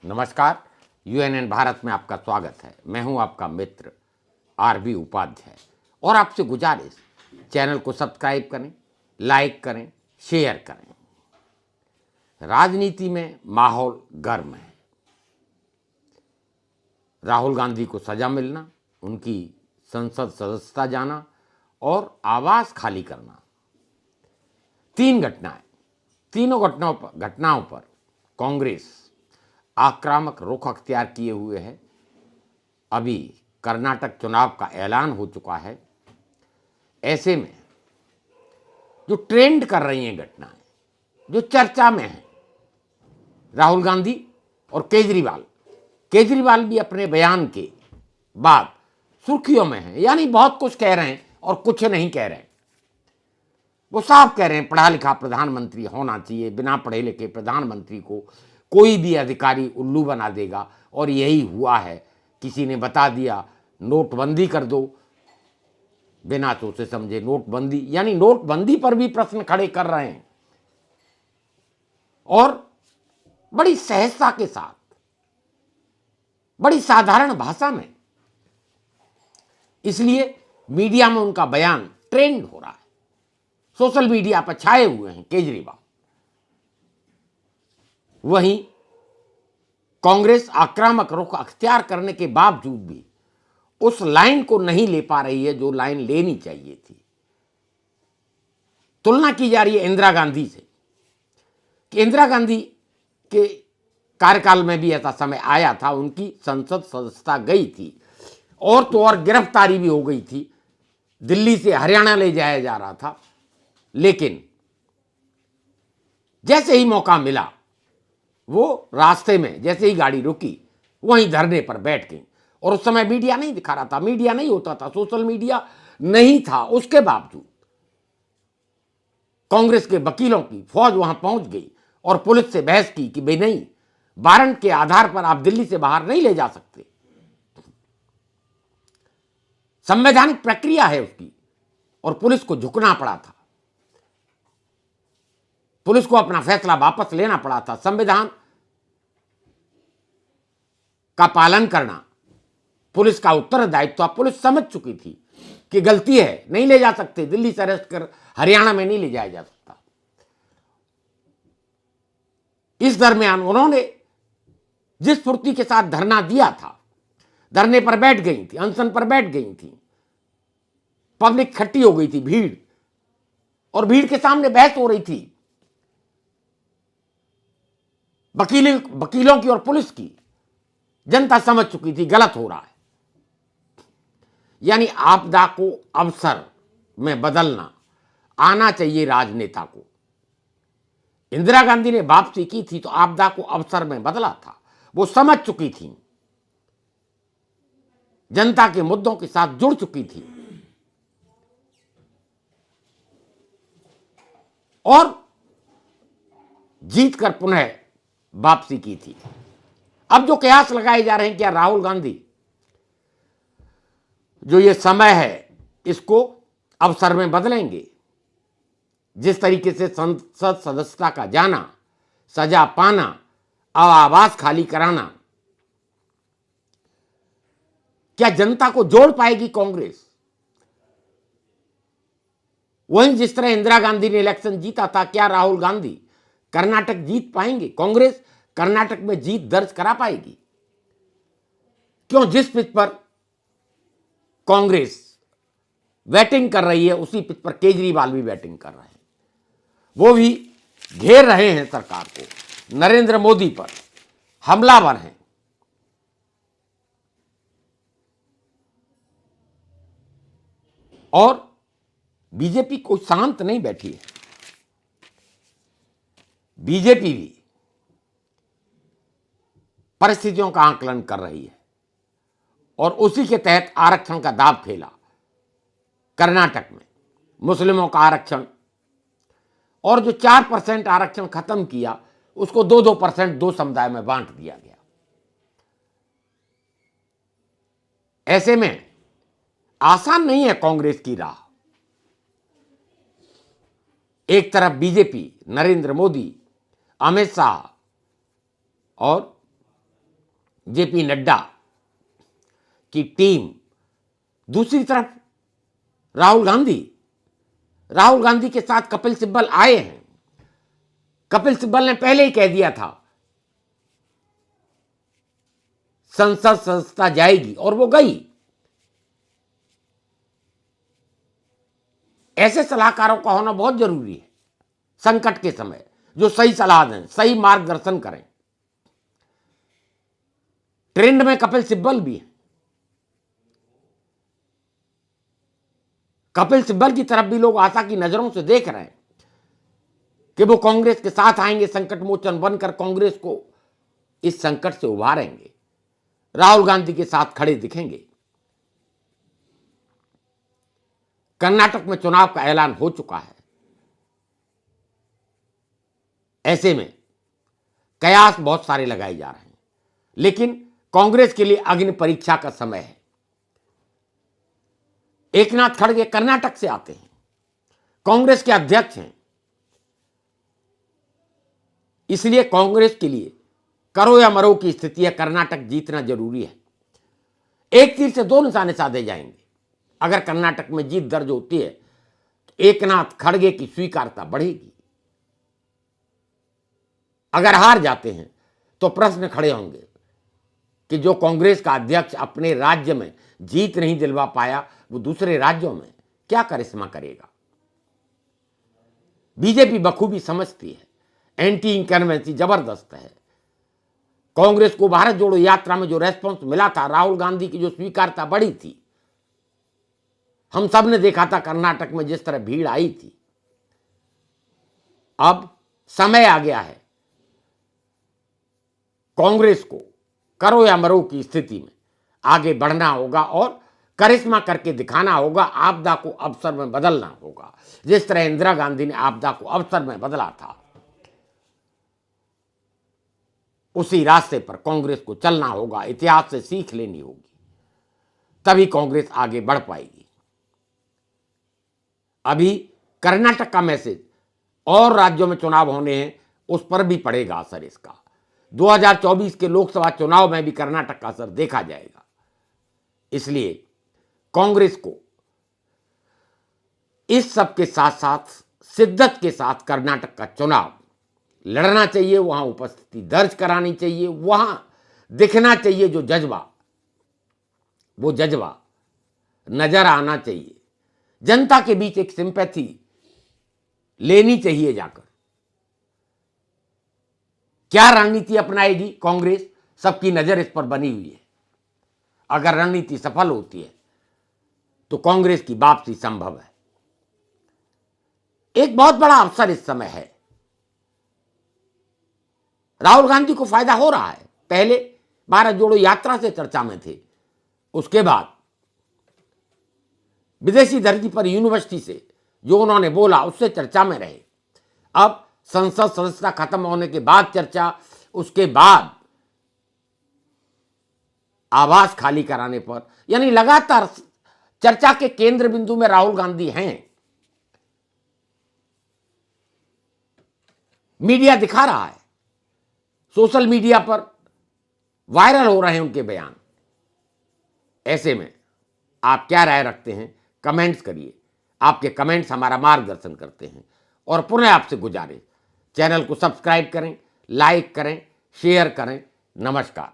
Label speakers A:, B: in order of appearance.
A: नमस्कार। यूएनएन भारत में आपका स्वागत है। मैं हूं आपका मित्र आरबी उपाध्याय और आपसे गुजारिश, चैनल को सब्सक्राइब करें, लाइक करें, शेयर करें। राजनीति में माहौल गर्म है। राहुल गांधी को सजा मिलना, उनकी संसद सदस्यता जाना और आवास खाली करना, तीन घटनाएं। तीनों घटनाओं पर कांग्रेस आक्रामक रुख अख्तियार किए हुए है। अभी कर्नाटक चुनाव का ऐलान हो चुका है। ऐसे में जो ट्रेंड कर रही हैं घटनाएं, जो चर्चा में है, राहुल गांधी और केजरीवाल भी अपने बयान के बाद सुर्खियों में है। यानी बहुत कुछ कह रहे हैं और कुछ नहीं कह रहे हैं। वो साफ कह रहे हैं पढ़ा लिखा प्रधानमंत्री होना चाहिए, बिना पढ़े लिखे प्रधानमंत्री को कोई भी अधिकारी उल्लू बना देगा। और यही हुआ है। किसी ने बता दिया नोटबंदी कर दो, बिना सोचे समझे नोटबंदी, यानी नोटबंदी पर भी प्रश्न खड़े कर रहे हैं और बड़ी सहजता के साथ, बड़ी साधारण भाषा में। इसलिए मीडिया में उनका बयान ट्रेंड हो रहा है, सोशल मीडिया पर छाए हुए हैं केजरीवाल। वहीं कांग्रेस आक्रामक रुख अख्तियार करने के बावजूद भी उस लाइन को नहीं ले पा रही है जो लाइन लेनी चाहिए थी। तुलना की जा रही है इंदिरा गांधी से कि इंदिरा गांधी के कार्यकाल में भी ऐसा समय आया था, उनकी संसद सदस्यता गई थी और तो और गिरफ्तारी भी हो गई थी। दिल्ली से हरियाणा ले जाया जा रहा था, लेकिन जैसे ही मौका मिला, वो रास्ते में जैसे ही गाड़ी रुकी वहीं धरने पर बैठ गई। और उस समय मीडिया नहीं दिखा रहा था, मीडिया नहीं होता था, सोशल मीडिया नहीं था। उसके बावजूद कांग्रेस के वकीलों की फौज वहां पहुंच गई और पुलिस से बहस की कि भाई नहीं, वारंट के आधार पर आप दिल्ली से बाहर नहीं ले जा सकते, संवैधानिक प्रक्रिया है उसकी। और पुलिस को झुकना पड़ा था, पुलिस को अपना फैसला वापस लेना पड़ा था। संविधान का पालन करना पुलिस का उत्तरदायित्व। पुलिस समझ चुकी थी कि गलती है, नहीं ले जा सकते, दिल्ली से अरेस्ट कर हरियाणा में नहीं ले जाया जा सकता। इस दरमियान उन्होंने जिस फुर्ती के साथ धरना दिया था, धरने पर बैठ गई थी, अनशन पर बैठ गई थी, पब्लिक इकट्ठी हो गई थी, भीड़, और भीड़ के सामने बहस हो रही थी वकीलों की और पुलिस की। जनता समझ चुकी थी गलत हो रहा है। यानी आपदा को अवसर में बदलना आना चाहिए राजनेता को। इंदिरा गांधी ने वापसी की थी तो आपदा को अवसर में बदला था। वो समझ चुकी थी, जनता के मुद्दों के साथ जुड़ चुकी थी और जीत कर पुनः वापसी की थी। अब जो कयास लगाए जा रहे हैं, क्या राहुल गांधी जो ये समय है इसको अवसर में बदलेंगे? जिस तरीके से संसद सदस्यता का जाना, सजा पाना, आवास खाली कराना, क्या जनता को जोड़ पाएगी कांग्रेस? वहीं जिस तरह इंदिरा गांधी ने इलेक्शन जीता था, क्या राहुल गांधी कर्नाटक जीत पाएंगे? कांग्रेस कर्नाटक में जीत दर्ज करा पाएगी? क्यों? जिस पिच पर कांग्रेस बैटिंग कर रही है उसी पिच पर केजरीवाल भी बैटिंग कर रहे हैं। वो भी घेर रहे हैं सरकार को, नरेंद्र मोदी पर हमलावर हैं। और बीजेपी कोई शांत नहीं बैठी है। बीजेपी भी परिस्थितियों का आकलन कर रही है और उसी के तहत आरक्षण का दांव खेला। कर्नाटक में मुस्लिमों का आरक्षण, और जो 4% आरक्षण खत्म किया उसको 2-2% दो समुदाय में बांट दिया गया। ऐसे में आसान नहीं है कांग्रेस की राह। एक तरफ बीजेपी, नरेंद्र मोदी, अमित शाह और जेपी नड्डा की टीम, दूसरी तरफ राहुल गांधी के साथ कपिल सिब्बल आए हैं। कपिल सिब्बल ने पहले ही कह दिया था संसद सदस्यता जाएगी, और वो गई। ऐसे सलाहकारों का होना बहुत जरूरी है संकट के समय, जो सही सलाह दें, सही मार्गदर्शन करें। ट्रेंड में कपिल सिब्बल भी है। कपिल सिब्बल की तरफ भी लोग आशा की नजरों से देख रहे हैं कि वो कांग्रेस के साथ आएंगे, संकट मोचन बनकर कांग्रेस को इस संकट से उभारेंगे, राहुल गांधी के साथ खड़े दिखेंगे। कर्नाटक में चुनाव का ऐलान हो चुका है। ऐसे में कयास बहुत सारे लगाए जा रहे हैं, लेकिन कांग्रेस के लिए अग्नि परीक्षा का समय है। एकनाथ खड़गे कर्नाटक से आते हैं, कांग्रेस के अध्यक्ष हैं, इसलिए कांग्रेस के लिए करो या मरो की स्थिति है। कर्नाटक जीतना जरूरी है। एक तीर से दो निशाने साधे जाएंगे। अगर कर्नाटक में जीत दर्ज होती है तो एकनाथ खड़गे की स्वीकार्यता बढ़ेगी। अगर हार जाते हैं तो प्रश्न खड़े होंगे कि जो कांग्रेस का अध्यक्ष अपने राज्य में जीत नहीं दिलवा पाया, वो दूसरे राज्यों में क्या करिश्मा करेगा। बीजेपी बखूबी समझती है, एंटी इनकम्बेंसी जबरदस्त है। कांग्रेस को भारत जोड़ो यात्रा में जो रेस्पॉन्स मिला था, राहुल गांधी की जो स्वीकार्यता बढ़ी थी, हम सब ने देखा था कर्नाटक में जिस तरह भीड़ आई थी। अब समय आ गया है कांग्रेस को करो या मरो की स्थिति में आगे बढ़ना होगा और करिश्मा करके दिखाना होगा। आपदा को अवसर में बदलना होगा, जिस तरह इंदिरा गांधी ने आपदा को अवसर में बदला था। उसी रास्ते पर कांग्रेस को चलना होगा, इतिहास से सीख लेनी होगी, तभी कांग्रेस आगे बढ़ पाएगी। अभी कर्नाटक का मैसेज और राज्यों में चुनाव होने हैं, उस पर भी पड़ेगा असर इसका। 2024 के लोकसभा चुनाव में भी कर्नाटक का असर देखा जाएगा। इसलिए कांग्रेस को इस सब के साथ साथ शिद्दत के साथ कर्नाटक का चुनाव लड़ना चाहिए, वहां उपस्थिति दर्ज करानी चाहिए, वहां दिखना चाहिए जो जज्बा, वो जज्बा नजर आना चाहिए। जनता के बीच एक सिंपैथी लेनी चाहिए जाकर। क्या रणनीति अपनाएगी कांग्रेस, सबकी नजर इस पर बनी हुई है। अगर रणनीति सफल होती है तो कांग्रेस की वापसी संभव है। एक बहुत बड़ा अवसर इस समय है। राहुल गांधी को फायदा हो रहा है। पहले भारत जोड़ो यात्रा से चर्चा में थे, उसके बाद विदेशी धरती पर यूनिवर्सिटी से जो उन्होंने बोला उससे चर्चा में रहे। अब संसद सदस्यता खत्म होने के बाद चर्चा, उसके बाद आवास खाली कराने पर, यानी लगातार चर्चा के केंद्र बिंदु में राहुल गांधी हैं। मीडिया दिखा रहा है, सोशल मीडिया पर वायरल हो रहे हैं उनके बयान। ऐसे में आप क्या राय रखते हैं, कमेंट्स करिए। आपके कमेंट्स हमारा मार्गदर्शन करते हैं। और पुनः आपसे गुजारिश, चैनल को सब्सक्राइब करें, लाइक करें, शेयर करें। नमस्कार।